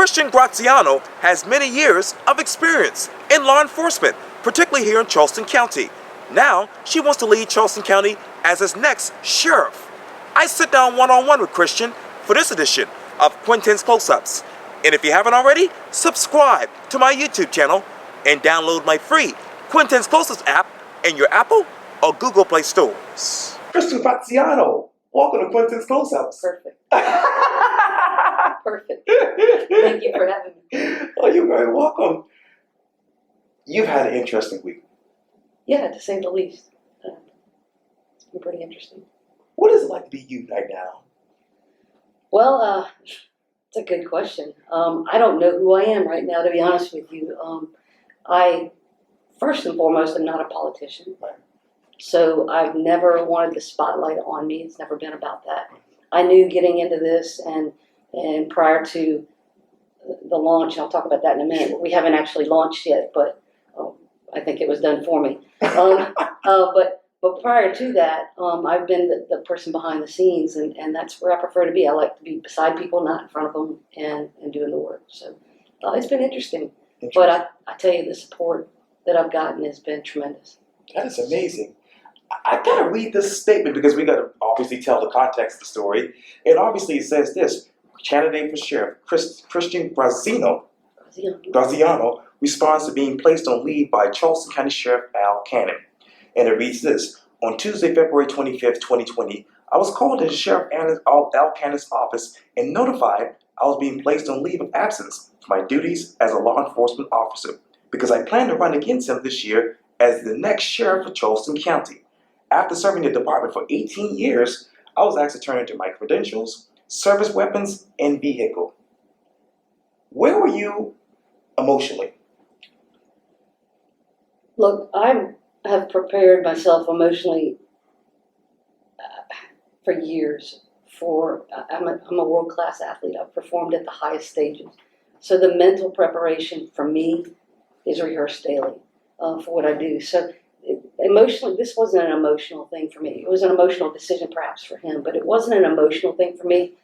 Kristin Graziano has many years of experience in law enforcement, particularly here in Charleston County. Now, she wants to lead Charleston County as its next sheriff. I sit down one-on-one with Kristin for this edition of Quintin's Close-Ups. And if you haven't already, subscribe to my YouTube channel and download my free Quintin's Close-Ups app in your Apple or Google Play stores. Kristin Graziano, welcome to Quintin's Close-Ups. Perfect. Perfect. Thank you for having me. Oh, you're very welcome. You've had an interesting week. Yeah, to say the least. It's been pretty interesting. What is it like to be you right now? Well, it's a good question. I don't know who I am right now, to be honest with you. I, first and foremost, am not a politician. Right. So I've never wanted the spotlight on me. It's never been about that. I knew getting into this and prior to the launch, I'll talk about that in a minute. We haven't actually launched yet, but I think it was done for me. But prior to that, I've been the person behind the scenes, and that's where I prefer to be. I like to be beside people, not in front of them, and doing the work. So it's been interesting. But I tell you, the support that I've gotten has been tremendous. That is amazing. I gotta read this statement because we gotta obviously tell the context of the story. And obviously it says this: candidate for sheriff Kristin Graziano responds to being placed on leave by Charleston County Sheriff Al Cannon. And it reads this: on Tuesday, February 25th, 2020, I was called into Sheriff Al Cannon's office and notified I was being placed on leave of absence for my duties as a law enforcement officer because I plan to run against him this year as the next sheriff of Charleston County. After serving the department for 18 years, I was asked to turn in my credentials, service weapons, and vehicle. Where were you emotionally? Look, I have prepared myself emotionally for years. I'm a world-class athlete. I've performed at the highest stages. So the mental preparation for me is rehearsed daily for what I do. So emotionally, this wasn't an emotional thing for me. It was an emotional decision perhaps for him, but it wasn't an emotional thing for me.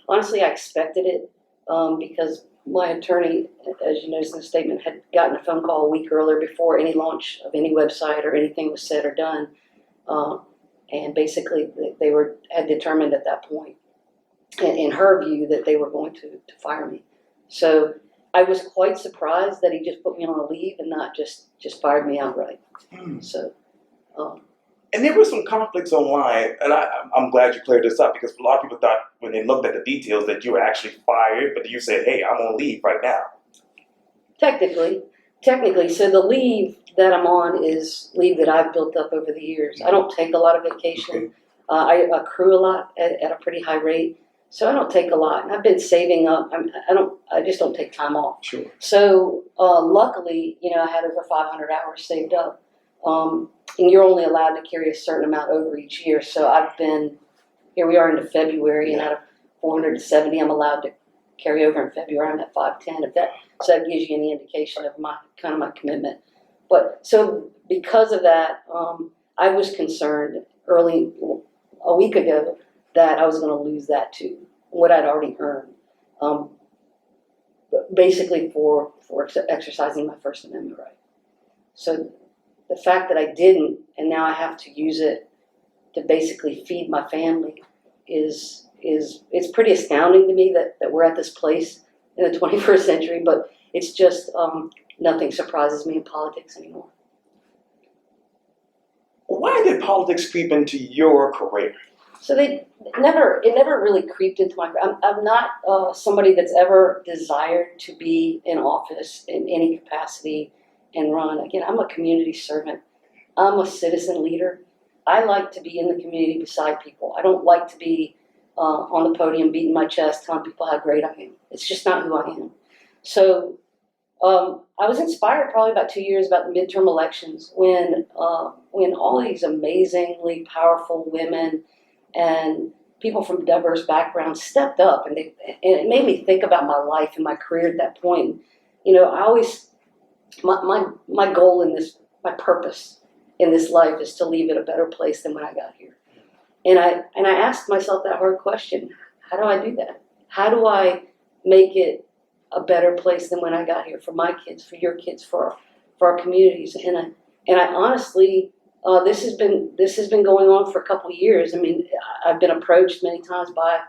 Honestly, I expected it because my attorney, as you noticed in the statement, had gotten a phone call a week earlier before any launch of any website or anything was said or done. And basically, they had determined at that point, in her view, that they were going to fire me. So I was quite surprised that he just put me on a leave and not just fired me outright. So, and there were some conflicts online, and I'm glad you cleared this up because a lot of people thought when they looked at the details that you were actually fired, but you said, "Hey, I'm on leave right now." Technically, so the leave that I'm on is leave that I've built up over the years. I don't take a lot of vacation. I accrue a lot at a pretty high rate. So I don't take a lot, and I've been saving up. I just don't take time off. Sure. So luckily, I had over 500 hours saved up, and you're only allowed to carry a certain amount over each year. So here we are into February, and out of 470, I'm allowed to carry over in February. I'm at 510. So that gives you any indication of my commitment. But so because of that, I was concerned a week ago that I was going to lose that too, what I'd already earned, basically for exercising my First Amendment right. So the fact that I didn't, and now I have to use it to basically feed my family, it's pretty astounding to me that we're at this place in the 21st century. But it's just nothing surprises me in politics anymore. Why did politics creep into your career? So it never really creeped into my. I'm not somebody that's ever desired to be in office in any capacity and run. Again, I'm a community servant. I'm a citizen leader. I like to be in the community beside people. I don't like to be on the podium beating my chest, telling people how great I am. It's just not who I am. So I was inspired probably about 2 years about the midterm elections when all these amazingly powerful women and people from diverse backgrounds stepped up, and it made me think about my life and my career at that point. I always, my goal in this, my purpose in this life is to leave it a better place than when I got here. And I asked myself that hard question: how do I do that? How do I make it a better place than when I got here for my kids, for your kids, for our communities. And I honestly, this has been going on for a couple of years. I mean, I've been approached many times by,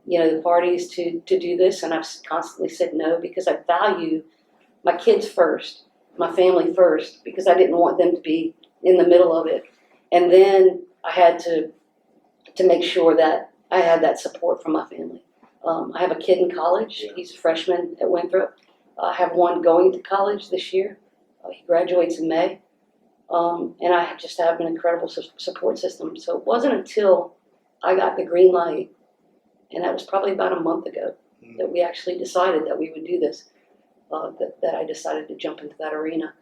the parties to do this, and I've constantly said no, because I value my kids first, my family first, because I didn't want them to be in the middle of it. And then I had to make sure that I had that support from my family. I have a kid in college. Yeah. He's a freshman at Winthrop. I have one going to college this year. He graduates in May. And I just have an incredible support system. So it wasn't until I got the green light, and that was probably about a month ago, that we actually decided that we would do this, that I decided to jump into that arena.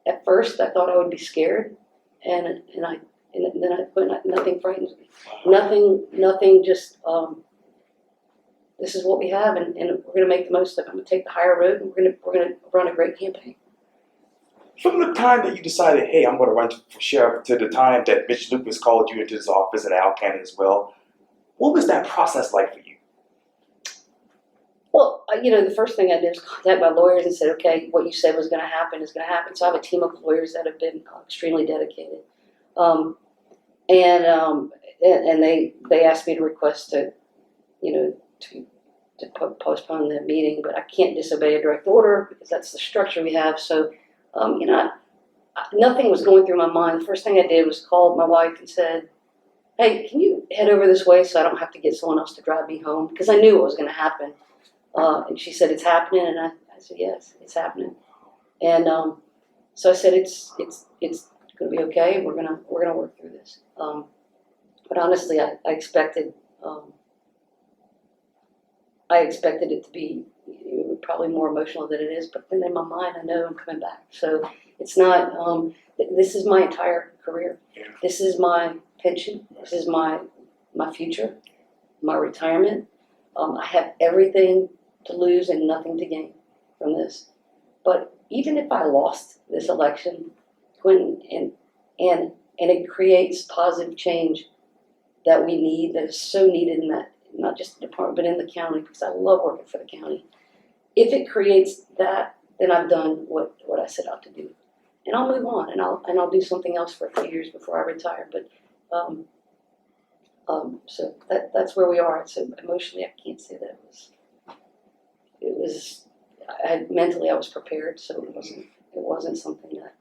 At first, I thought I would be scared, and nothing frightens me. Nothing. Just this is what we have, and we're going to make the most of it. I'm going to take the higher road, and we're going to run a great campaign. From the time that you decided, hey, I'm going to run for sheriff, to the time that Mitch Lucas called you into his office, and Al Cannon as well, what was that process like for you? Well, the first thing I did was contact my lawyers and said, okay, what you said was going to happen is going to happen. So I have a team of lawyers that have been extremely dedicated. And they asked me to request to postpone the meeting, but I can't disobey a direct order because that's the structure we have. So, nothing was going through my mind. The first thing I did was call my wife and said, hey, can you head over this way so I don't have to get someone else to drive me home? Because I knew it was going to happen. And she said, it's happening. And I said, yes, it's happening. And so I said, it's going to be okay. We're gonna work through this. But honestly, I expected it to be probably more emotional than it is. But then in my mind, I know I'm coming back. So it's not. This is my entire career. Yeah. This is my pension. This is my future, my retirement. I have everything to lose and nothing to gain from this. But even if I lost this election, Quintin, and it creates positive change that we need, that is so needed in that, not just the department, but in the county, because I love working for the county. If it creates that, then I've done what I set out to do. And I'll move on, and I'll do something else for a few years before I retire. But so that's where we are. So emotionally, I can't say that it was. Mentally, I was prepared, so it wasn't something that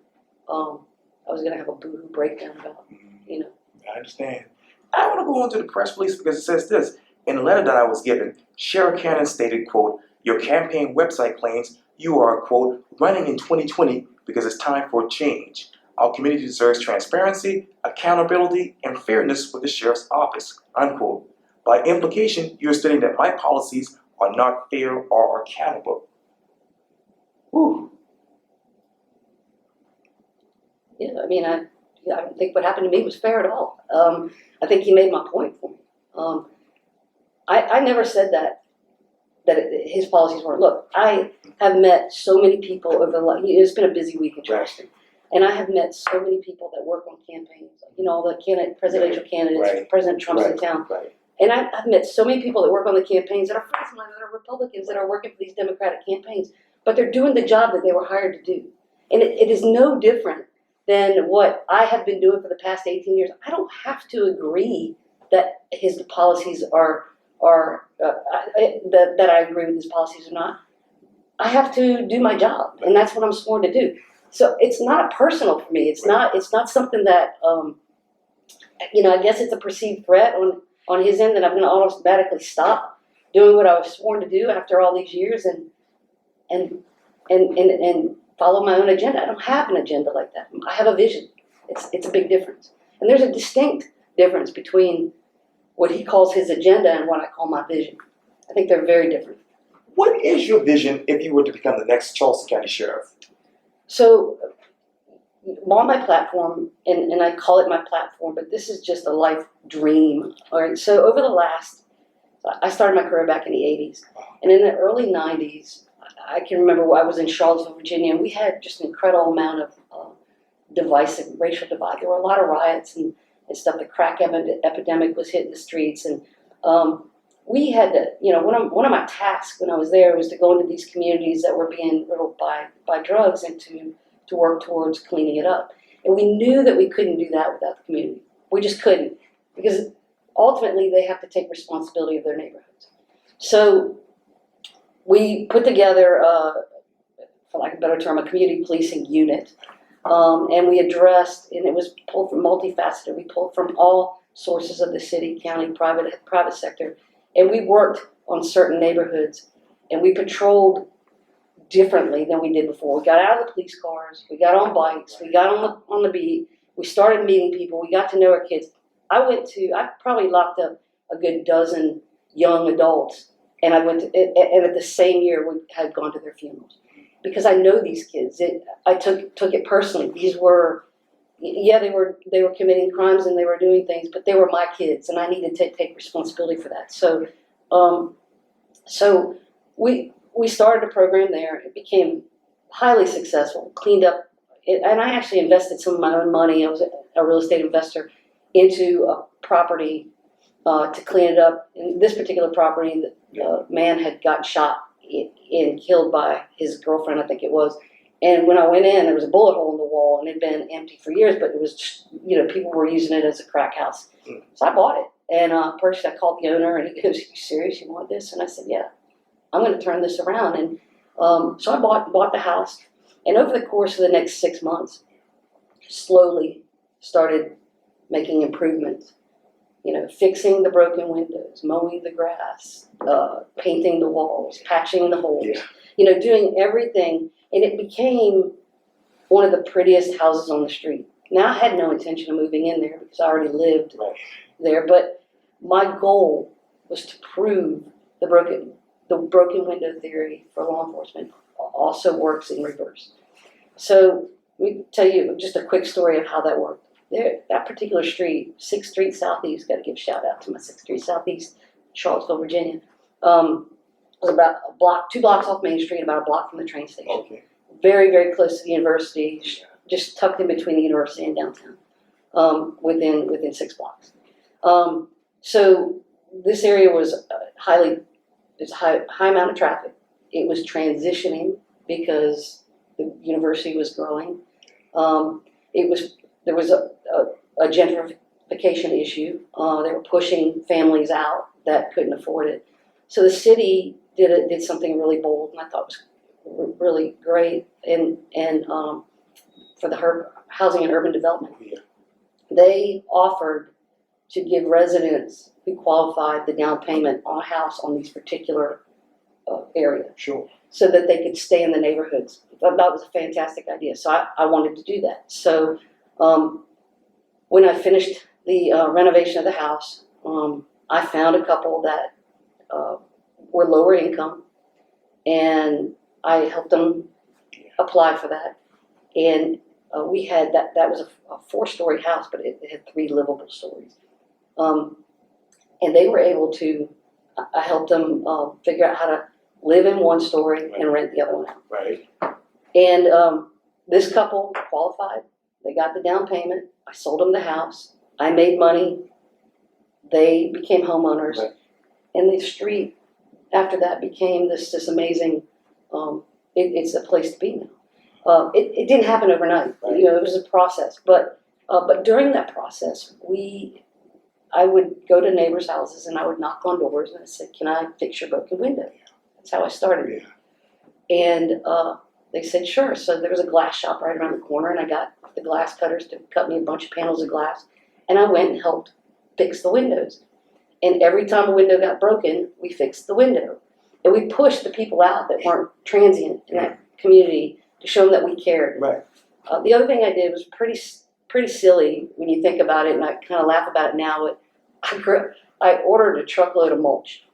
I was going to have a boohoo breakdown about. I understand. I want to go on to the press release because it says this. In the letter that I was given, Sheriff Cannon stated, quote, your campaign website claims you are, quote, running in 2020 because it's time for change. Our community deserves transparency, accountability, and fairness with the sheriff's office, unquote. By implication, you're stating that my policies are not fair or accountable. Whew. Yeah, I mean, I don't think what happened to me was fair at all. I think he made my point for me. I never said that his policies weren't. Look, I have met so many people over the it's been a busy week in Charleston. And I have met so many people that work on campaigns, the presidential candidates, President Trump's in town. Right. And I've met so many people that work on the campaigns that are friends of mine, that are Republicans, that are working for these Democratic campaigns, but they're doing the job that they were hired to do. And it is no different than what I have been doing for the past 18 years. I don't have to agree that his policies are that I agree with his policies or not. I have to do my job, and that's what I'm sworn to do. So it's not personal for me. It's not something that I guess it's a perceived threat on his end that I'm going to automatically stop doing what I was sworn to do after all these years and follow my own agenda. I don't have an agenda like that. I have a vision. It's a big difference, and there's a distinct difference between what he calls his agenda and what I call my vision. I think they're very different. What is your vision if you were to become the next Charleston County Sheriff? So on my platform, and I call it my platform, but this is just a life dream. All right. So I started my career back in the 80s. And in the early 90s, I can remember I was in Charlottesville, Virginia, and we had just an incredible amount of divisive racial divide. There were a lot of riots and stuff. The crack epidemic was hitting the streets. And we had to, one of my tasks when I was there was to go into these communities that were being riddled by drugs and to work towards cleaning it up. And we knew that we couldn't do that without the community. We just couldn't, because ultimately they have to take responsibility of their neighborhoods. So we put together, for lack of a better term, a community policing unit. And we addressed, and it was pulled from multifaceted. We pulled from all sources of the city, county, private sector. And we worked on certain neighborhoods, and we patrolled differently than we did before. We got out of the police cars, we got on bikes, we got on the beat, we started meeting people, we got to know our kids. I probably locked up a good dozen young adults, and and at the same year we had gone to their funerals. Because I know these kids. I took it personally. These were, they were committing crimes and they were doing things, but they were my kids, and I needed to take responsibility for that. So, so we started a program there. It became highly successful. Cleaned up, and I actually invested some of my own money. I was a real estate investor into a property to clean it up. In this particular property, the man had gotten shot and killed by his girlfriend, I think it was. And when I went in, there was a bullet hole in the wall, and it had been empty for years, but it was just, people were using it as a crack house. So I bought it. And first I called the owner, and he goes, "Are you serious? You want this?" And I said, "Yeah, I'm going to turn this around." And so I bought the house. And over the course of the next 6 months, slowly started making improvements. Fixing the broken windows, mowing the grass, painting the walls, patching the holes, doing everything. And it became one of the prettiest houses on the street. Now, I had no intention of moving in there because I already lived there, but my goal was to prove the broken window theory for law enforcement also works in reverse. So let me tell you just a quick story of how that worked. That particular street, 6th Street Southeast, got to give a shout out to my 6th Street Southeast, Charleston, Virginia, was about 2 blocks off Main Street, about a block from the train station. Okay. Very, very close to the university, just tucked in between the university and downtown, within 6 blocks. So this area was there's a high amount of traffic. It was transitioning because the university was growing. There was a gentrification issue. They were pushing families out that couldn't afford it. So the city did something really bold, and I thought was really great. And for the housing and urban development, they offered to give residents who qualified the down payment on a house on these particular areas. Sure. So that they could stay in the neighborhoods. That was a fantastic idea. So I wanted to do that. So when I finished the renovation of the house, I found a couple that were lower income, and I helped them apply for that. And we had that was a 4-story house, but it had 3 livable stories. And they were able to, I helped them figure out how to live in 1 story and rent the other one out. Right. And this couple qualified. They got the down payment. I sold them the house. I made money. They became homeowners. Right. And the street after that became this amazing, it's a place to be now. It didn't happen overnight. Right. It was a process. But during that process, I would go to neighbors' houses and I would knock on doors and I said, "Can I fix your broken window?" That's how I started. Yeah. And they said, "Sure." So there was a glass shop right around the corner, and I got the glass cutters to cut me a bunch of panels of glass, and I went and helped fix the windows. And every time a window got broken, we fixed the window. And we pushed the people out that weren't transient in that community to show them that we cared. Right. The other thing I did was pretty silly when you think about it, and I kind of laugh about it now, but I ordered a truckload of mulch,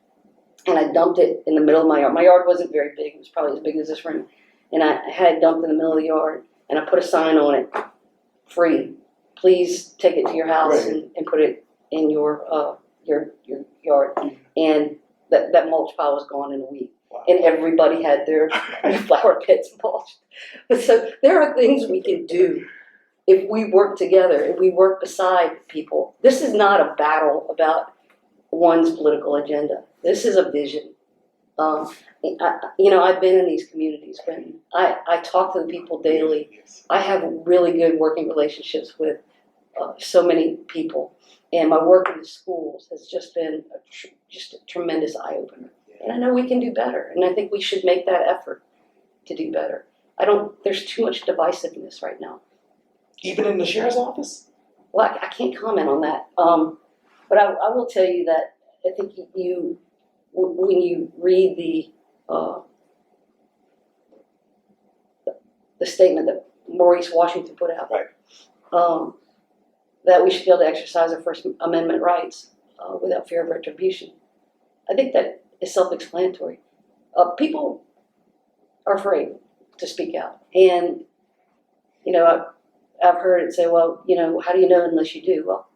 and I dumped it in the middle of my yard. My yard wasn't very big. It was probably as big as this room. And I had it dumped in the middle of the yard, and I put a sign on it, "Free. Please take it to your house and put it in your yard." And that mulch pile was gone in a week. Wow. And everybody had their flower pits mulched. So there are things we can do if we work together, if we work beside people. This is not a battle about one's political agenda. This is a vision. I've been in these communities, Quintin. I talk to the people daily. Yes. I have really good working relationships with so many people, and my work in the schools has just been just a tremendous eye opener. And I know we can do better, and I think we should make that effort to do better. There's too much divisiveness right now. Even in the sheriff's office? Well, I can't comment on that. But I will tell you that I think when you read the statement that Maurice Washington put out, right, that we should be able to exercise our First Amendment rights without fear of retribution. I think that is self-explanatory. People are afraid to speak out, and I've heard it say, well, how do you know unless you do? Well,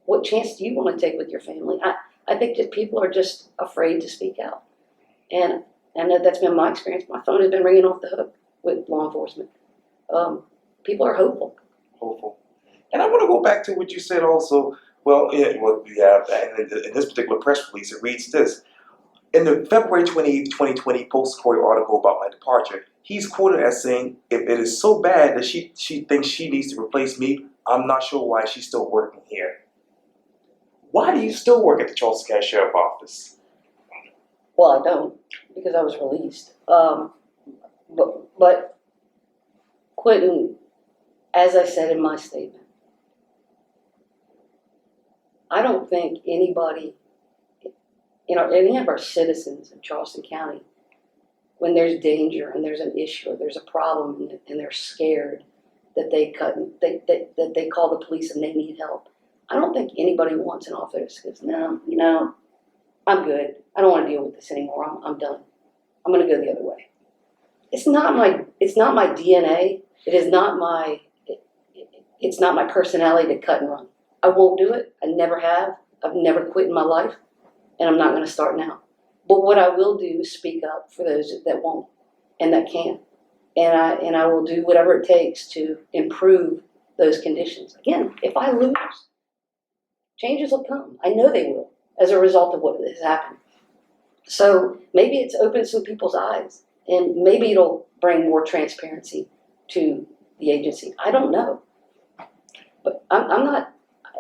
what chance do you want to take with your family? I think that people are just afraid to speak out, and I know that's been my experience. My phone has been ringing off the hook with law enforcement. People are hopeful. Hopeful. And I want to go back to what you said also. Well, in this particular press release, it reads this. In the February 28, 2020 Post-Courier article about my departure, he's quoted as saying, if it is so bad that she thinks she needs to replace me, I'm not sure why she's still working here. Why do you still work at the Charleston County Sheriff's Office? Well, I don't, because I was released. But Quintin, as I said in my statement, I don't think anybody, any of our citizens in Charleston County, when there's danger and there's an issue or there's a problem and they're scared that they call the police and they need help. I don't think anybody wants an officer who says, no, I'm good. I don't want to deal with this anymore. I'm done. I'm going to go the other way. It's not my DNA. It's not my personality to cut and run. I won't do it. I never have. I've never quit in my life, and I'm not going to start now. But what I will do is speak up for those that won't and that can, and I will do whatever it takes to improve those conditions. Again, if I lose, changes will come. I know they will as a result of what has happened. So maybe it's opened some people's eyes, and maybe it'll bring more transparency to the agency. I don't know, but I'm not.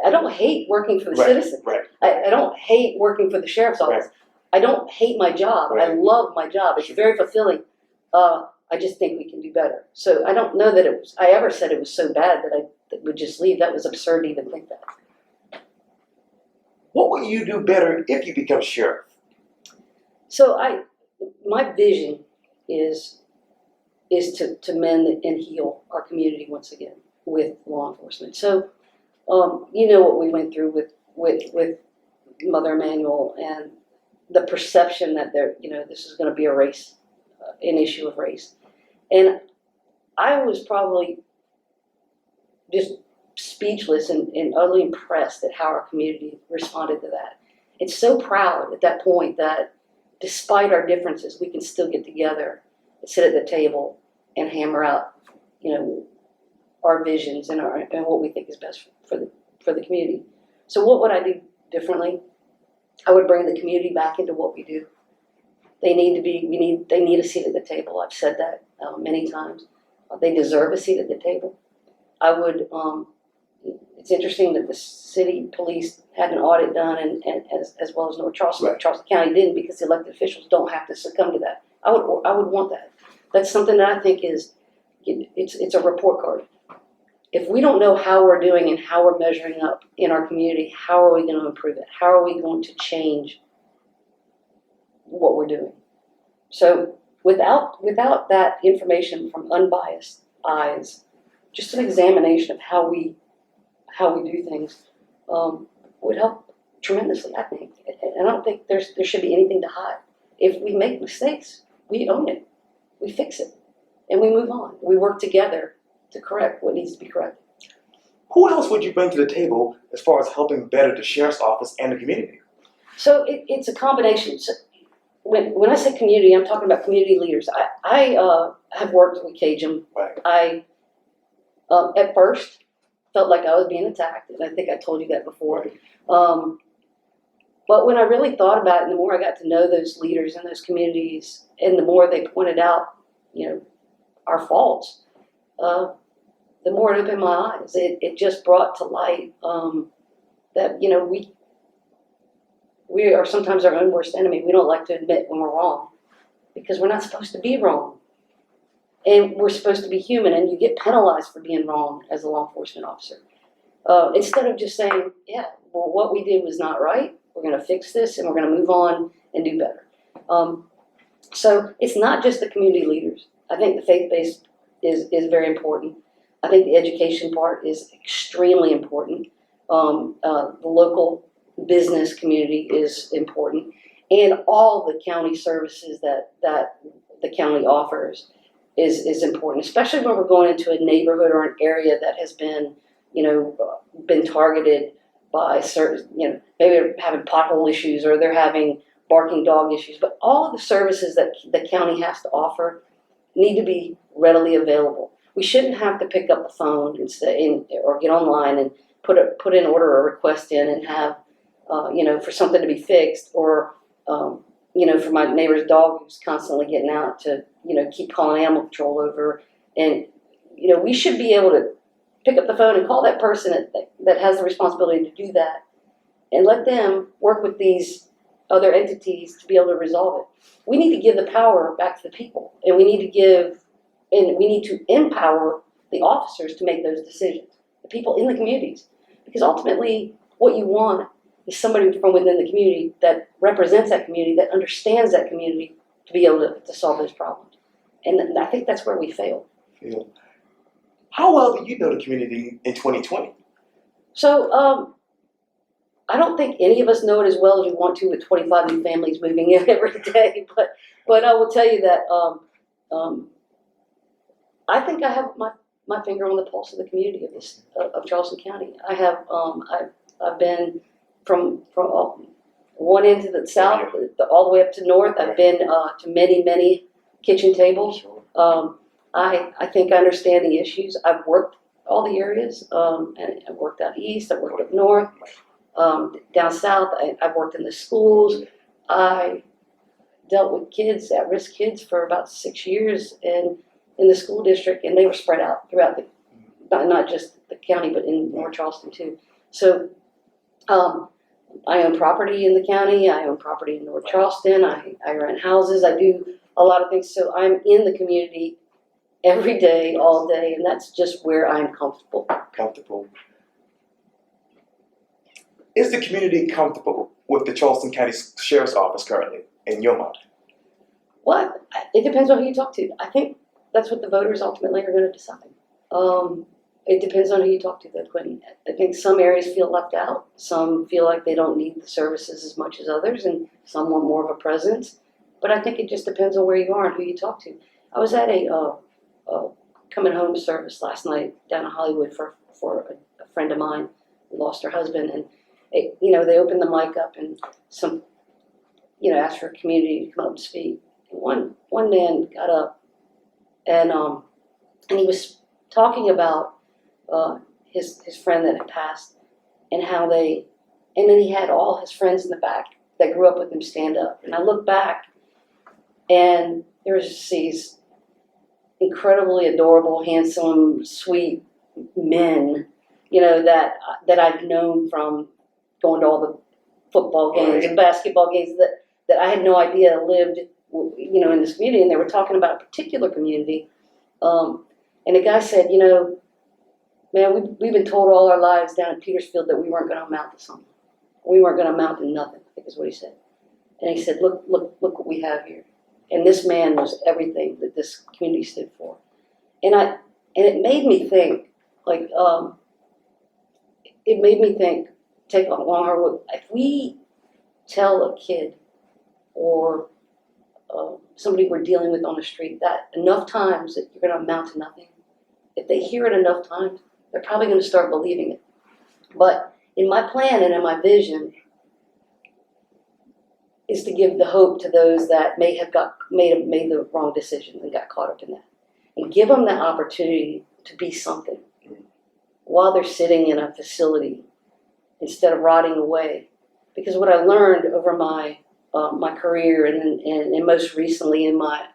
I don't hate working for the citizens. Right. I don't hate working for the sheriff's office. Right. I don't hate my job. Right. I love my job. It's very fulfilling. I just think we can do better. So I don't know that I ever said it was so bad that I would just leave. That was absurd to even think that. What will you do better if you become sheriff? So my vision is to mend and heal our community once again with law enforcement. So what we went through with Mother Emanuel and the perception that this is going to be a race, an issue of race. And I was probably just speechless and utterly impressed at how our community responded to that. It's so proud at that point that despite our differences, we can still get together, sit at the table, and hammer out, our visions and what we think is best for the community. So what would I do differently? I would bring the community back into what we do. They need a seat at the table. I've said that many times. They deserve a seat at the table. I would. It's interesting that the city police had an audit done, and as well as North Charleston. Right. Charleston County didn't, because the elected officials don't have to succumb to that. I would want that. That's something that I think it's a report card. If we don't know how we're doing and how we're measuring up in our community, how are we going to improve it? How are we going to change what we're doing? So without that information from unbiased eyes, just an examination of how we do things would help tremendously, I think. And I don't think there should be anything to hide. If we make mistakes, we own it, we fix it, and we move on. We work together to correct what needs to be corrected. Who else would you bring to the table as far as helping better the sheriff's office and the community? So it's a combination. So when I say community, I'm talking about community leaders. I have worked with Cajun. Right. I at first felt like I was being attacked, and I think I told you that before. Right. But when I really thought about it, and the more I got to know those leaders in those communities, and the more they pointed out, our faults, the more it opened my eyes. It just brought to light that we are sometimes our own worst enemy. We don't like to admit when we're wrong because we're not supposed to be wrong. And we're supposed to be human, and you get penalized for being wrong as a law enforcement officer. Instead of just saying, yeah, well, what we did was not right. We're going to fix this, and we're going to move on and do better. So it's not just the community leaders. I think the faith-based is very important. I think the education part is extremely important. The local business community is important, and all the county services that the county offers is important, especially when we're going into a neighborhood or an area that has been targeted by certain, maybe they're having pothole issues or they're having barking dog issues. But all of the services that the county has to offer need to be readily available. We shouldn't have to pick up the phone and or get online and put in order a request in and have, for something to be fixed, or, for my neighbor's dog who's constantly getting out to, keep calling animal control over. And, we should be able to pick up the phone and call that person that has the responsibility to do that and let them work with these other entities to be able to resolve it. We need to give the power back to the people, and we need to empower the officers to make those decisions, the people in the communities. Because ultimately, what you want is somebody from within the community that represents that community, that understands that community, to be able to solve those problems. And I think that's where we fail. How well do you know the community in 2020? So I don't think any of us know it as well as we want to, with 25 new families moving in every day. But I will tell you that I think I have my finger on the pulse of the community of Charleston County. I have I've been from one end to the south, all the way up to north. I've been to many kitchen tables. I think I understand the issues. I've worked all the areas, and I've worked out east. I've worked up north, down south. I've worked in the schools. I dealt with kids, at-risk kids, for about 6 years, and in the school district, and they were spread out throughout not just the county, but in North Charleston too. So I own property in the county. I own property in North Charleston. I rent houses. I do a lot of things. So I'm in the community every day, all day, and that's just where I'm comfortable. Is the community comfortable with the Charleston County Sheriff's Office currently, in your mind? Well, it depends on who you talk to. I think that's what the voters ultimately are going to decide. It depends on who you talk to, though, Quintin. I think some areas feel left out. Some feel like they don't need the services as much as others, and some want more of a presence. But I think it just depends on where you are and who you talk to. I was at a coming home service last night down in Hollywood for a friend of mine who lost her husband, and they opened the mic up and some asked for a community to come up and speak. And one man got up and he was talking about his friend that had passed, and how and then he had all his friends in the back that grew up with him stand up. And I looked back, and there was just these incredibly adorable, handsome, sweet men, that I've known from going to all the football games and basketball games that I had no idea lived, in this community. And they were talking about a particular community. And the guy said, man, we've been told all our lives down in Petersfield that we weren't going to amount to something. We weren't going to amount to nothing, I think is what he said. And he said, look what we have here. And this man was everything that this community stood for. And it made me think, take a long hard look. If we tell a kid or somebody we're dealing with on the street that enough times that you're going to amount to nothing, if they hear it enough times, they're probably going to start believing it. But in my plan and in my vision is to give the hope to those that may have made the wrong decision and got caught up in that, and give them the opportunity to be something while they're sitting in a facility instead of rotting away. Because what I learned over my my career and most recently in my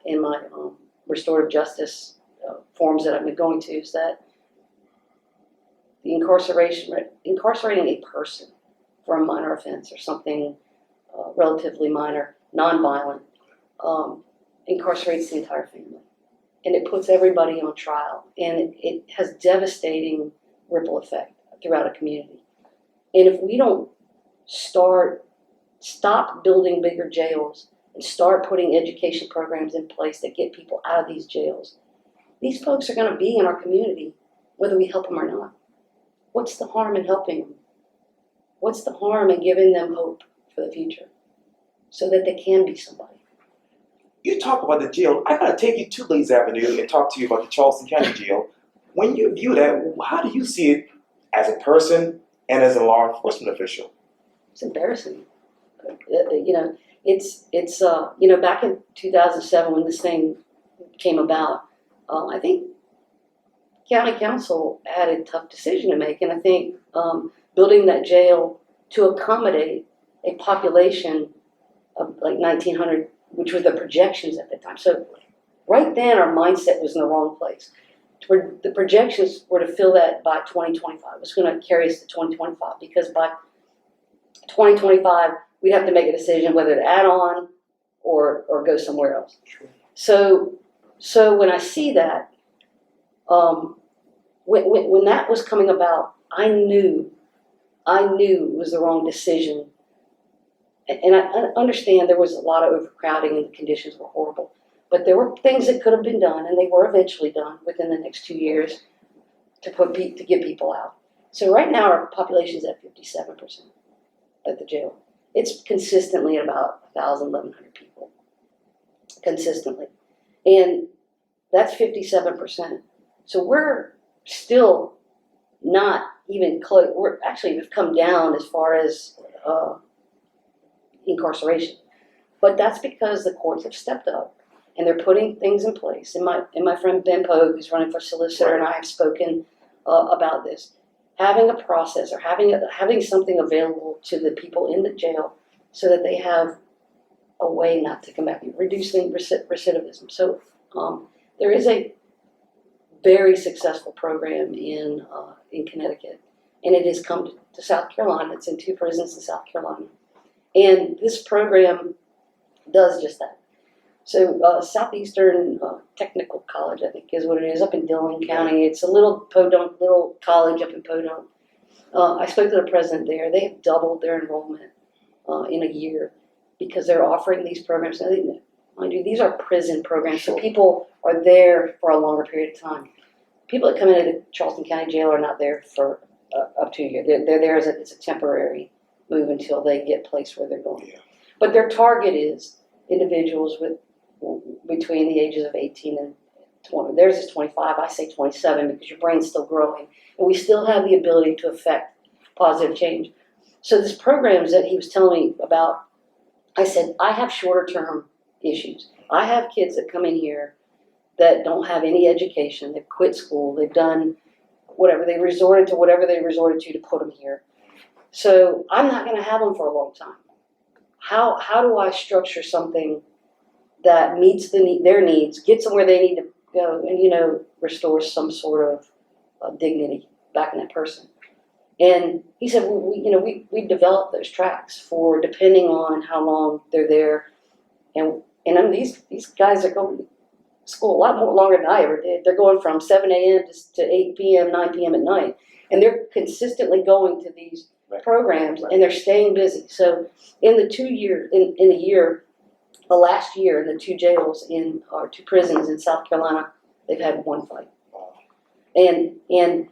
restorative justice forums that I've been going to is that the incarcerating a person for a minor offense or something relatively minor, nonviolent, incarcerates the entire family. And it puts everybody on trial. And it has devastating ripple effect throughout a community. And if we don't stop building bigger jails and start putting education programs in place that get people out of these jails, these folks are going to be in our community whether we help them or not. What's the harm in helping them? What's the harm in giving them hope for the future so that they can be somebody? You talk about the jail. I gotta take you to Leeds Avenue and talk to you about the Charleston County Jail. When you view that, how do you see it as a person and as a law enforcement official? It's embarrassing. It's back in 2007 when this thing came about, I think county council had a tough decision to make, and I think building that jail to accommodate a population of like 1,900, which were the projections at the time. So right then our mindset was in the wrong place. The projections were to fill that by 2025. It was going to carry us to 2025 because by 2025 we'd have to make a decision whether to add on or go somewhere else. Sure. So when I see that, when that was coming about, I knew it was the wrong decision. And I understand there was a lot of overcrowding and the conditions were horrible. But there were things that could have been done, and they were eventually done within the next 2 years to get people out. So right now our population is at 57% at the jail. It's consistently at about 1,000, 1,100 people. Consistently. And that's 57%. So we're still not even close. We've come down as far as incarceration. But that's because the courts have stepped up and they're putting things in place. And my friend Ben Pogue, who's running for solicitor, and I have spoken about this. Having a process or having something available to the people in the jail so that they have a way not to come back, reducing recidivism. So there is a very successful program in Connecticut, and it has come to South Carolina. It's in 2 prisons in South Carolina. And this program does just that. So Southeastern Technical College, I think is what it is, up in Dillon County. It's a little college up in Podunk. I spoke to the president there. They have doubled their enrollment in a year because they're offering these programs. Mind you, these are prison programs, so people are there for a longer period of time. People that come into Charleston County Jail are not there for up to a year. They're there as it's a temporary move until they get placed where they're going. Yeah. But their target is individuals between the ages of 18 and 20. Theirs is 25. I say 27 because your brain's still growing. And we still have the ability to affect positive change. So this programs that he was telling me about, I said, I have shorter term issues. I have kids that come in here that don't have any education. They've quit school. They've done whatever. They resorted to whatever they resorted to put them here. So I'm not going to have them for a long time. How do I structure something that meets their needs, gets them where they need to go, and restores some sort of dignity back in that person? And he said, well, we developed those tracks for depending on how long they're there, and these guys are going to school a lot more longer than I ever did. They're going from 7 a.m. to 8 p.m., 9 p.m. at night, and they're consistently going to these programs, and they're staying busy. So in the 2 years, in a year, the last year in the 2 jails or 2 prisons in South Carolina, they've had 1 fight. And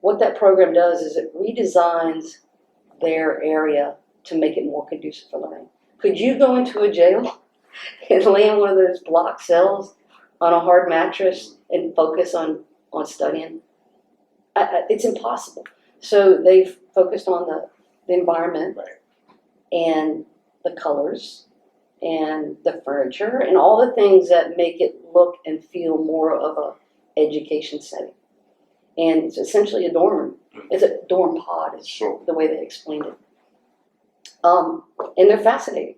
what that program does is it redesigns their area to make it more conducive for learning. Could you go into a jail and lay in one of those block cells on a hard mattress and focus on studying? It's impossible. So they've focused on the environment and the colors and the furniture and all the things that make it look and feel more of a education setting. And it's essentially a dorm room. It's a dorm pod is the way they explained it. And they're fascinating.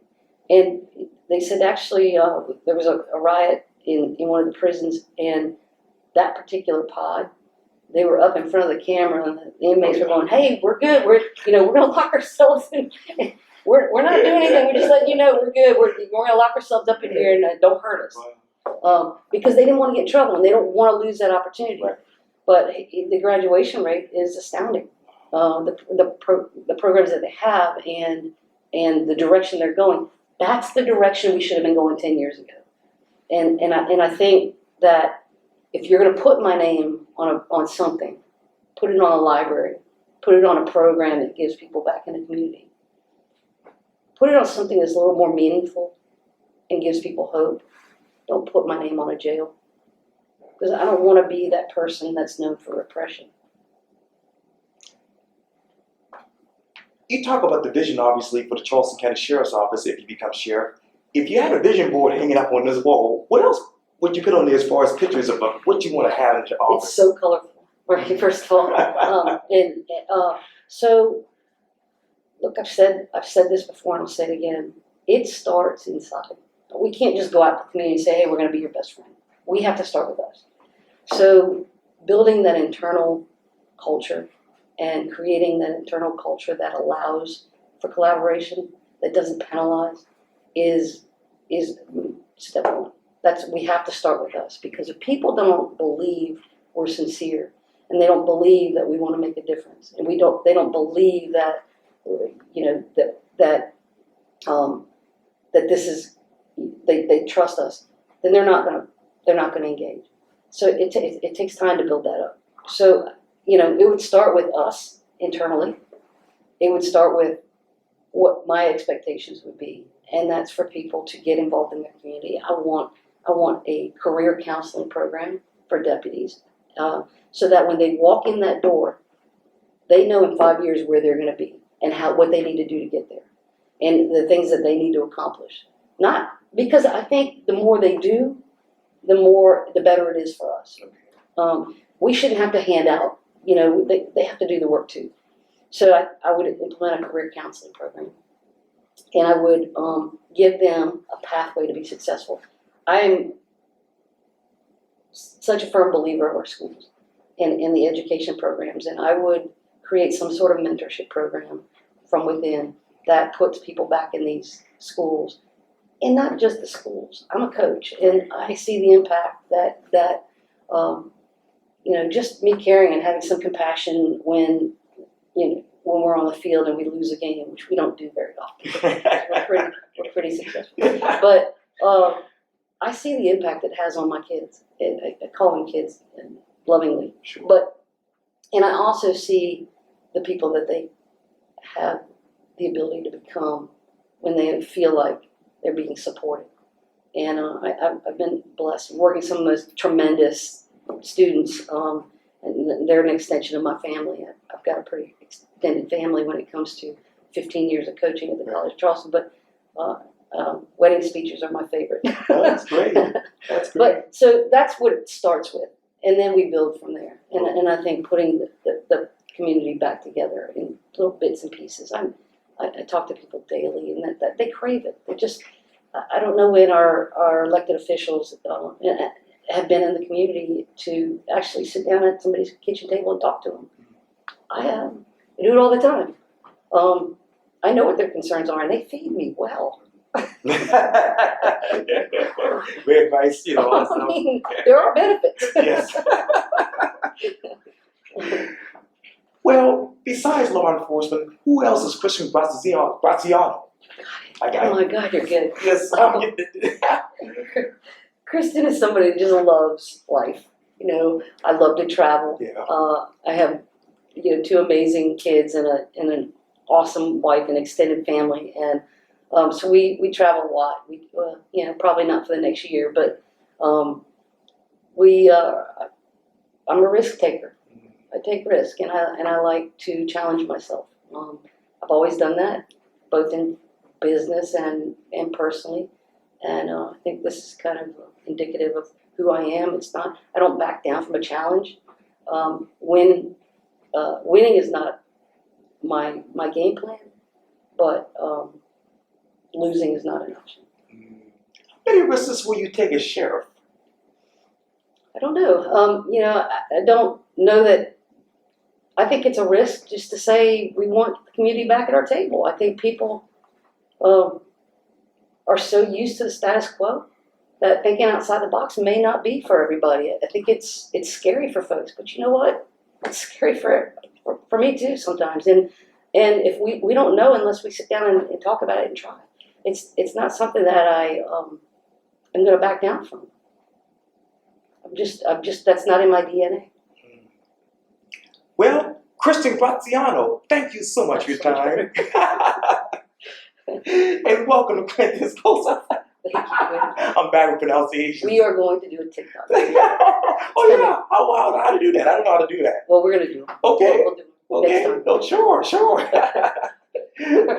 And they said actually there was a riot in one of the prisons, and that particular pod, they were up in front of the camera, and the inmates were going, "Hey, we're good. We're gonna lock ourselves in. We're not doing anything. We're just letting you know we're good. We're gonna lock ourselves up in here and don't hurt us." Because they didn't want to get in trouble and they don't want to lose that opportunity. Right. But the graduation rate is astounding. The programs that they have and the direction they're going, that's the direction we should have been going 10 years ago. And I think that if you're going to put my name on something, put it on a library, put it on a program that gives people back in the community, put it on something that's a little more meaningful and gives people hope. Don't put my name on a jail, because I don't want to be that person that's known for repression. You talk about the vision, obviously, for the Charleston County Sheriff's Office if you become sheriff. If you had a vision board hanging up on this wall, what else would you put on there as far as pictures of what you want to have in your office? It's so colorful, right? First of all, so look, I've said this before, and I'll say it again. It starts inside. We can't just go out to the community and say, "Hey, we're going to be your best friend." We have to start with us. So building that internal culture and creating that internal culture that allows for collaboration, that doesn't penalize, is step one. We have to start with us, because if people don't believe we're sincere, and they don't believe that we want to make a difference, and they don't believe that that this is, they trust us, then they're not gonna engage. So it takes time to build that up. So it would start with us internally. It would start with what my expectations would be, and that's for people to get involved in their community. I want a career counseling program for deputies, so that when they walk in that door, they know in 5 years where they're going to be and what they need to do to get there, and the things that they need to accomplish. Not because I think the more they do, the better it is for us. We shouldn't have to hand out. They have to do the work too. So I would implement a career counseling program, and I would give them a pathway to be successful. I am such a firm believer of our schools and in the education programs, and I would create some sort of mentorship program from within that puts people back in these schools, and not just the schools. I'm a coach, and I see the impact that just me caring and having some compassion when we're on the field and we lose a game, which we don't do very often. We're pretty successful, but I see the impact it has on my kids. I call them kids lovingly, Sure. And I also see the people that they have the ability to become when they feel like they're being supported. And I've been blessed working with some of the most tremendous students, and they're an extension of my family. I've got a pretty extended family when it comes to 15 years of coaching at the College of Charleston, but wedding speeches are my favorite. Oh, that's great. That's great. But so that's what it starts with, and then we build from there. And I think putting the community back together in little bits and pieces. I talk to people daily, and that they crave it. They just, I don't know when our elected officials have been in the community to actually sit down at somebody's kitchen table and talk to them. I do it all the time. I know what their concerns are, and they feed me well. Great advice, I mean, there are benefits. Yes. Well, besides law enforcement, who else is Kristin Graziano? Oh my God, you're good. Yes. Kristin is somebody that just loves life. I love to travel. Yeah. I have, two amazing kids and an awesome wife and extended family, and so we travel a lot. We, probably not for the next year, but I'm a risk taker. I take risk, and I like to challenge myself. I've always done that, both in business and personally, and I think this is kind of indicative of who I am. I don't back down from a challenge. Winning is not my game plan, but losing is not an option. How many risks will you take as sheriff? I don't know. I don't know that. I think it's a risk just to say we want the community back at our table. I think people are so used to the status quo that thinking outside the box may not be for everybody. I think it's scary for folks, but you know what? It's scary for me too sometimes. And if we don't know unless we sit down and talk about it and try. It's not something that I am going to back down from. I'm just that's not in my DNA. Well, Kristin Graziano, thank you so much for your time. And welcome to Quintin's Close Up. Thank you. I'm bad with pronunciation. We are going to do a TikTok. Oh yeah, how to do that? I don't know how to do that. Well, we're going to do it. Okay. We'll do it next Okay. time. Oh, sure.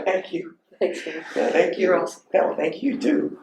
Thank you. Thanks, man. Yeah, thank you. You're awesome. No, thank you too.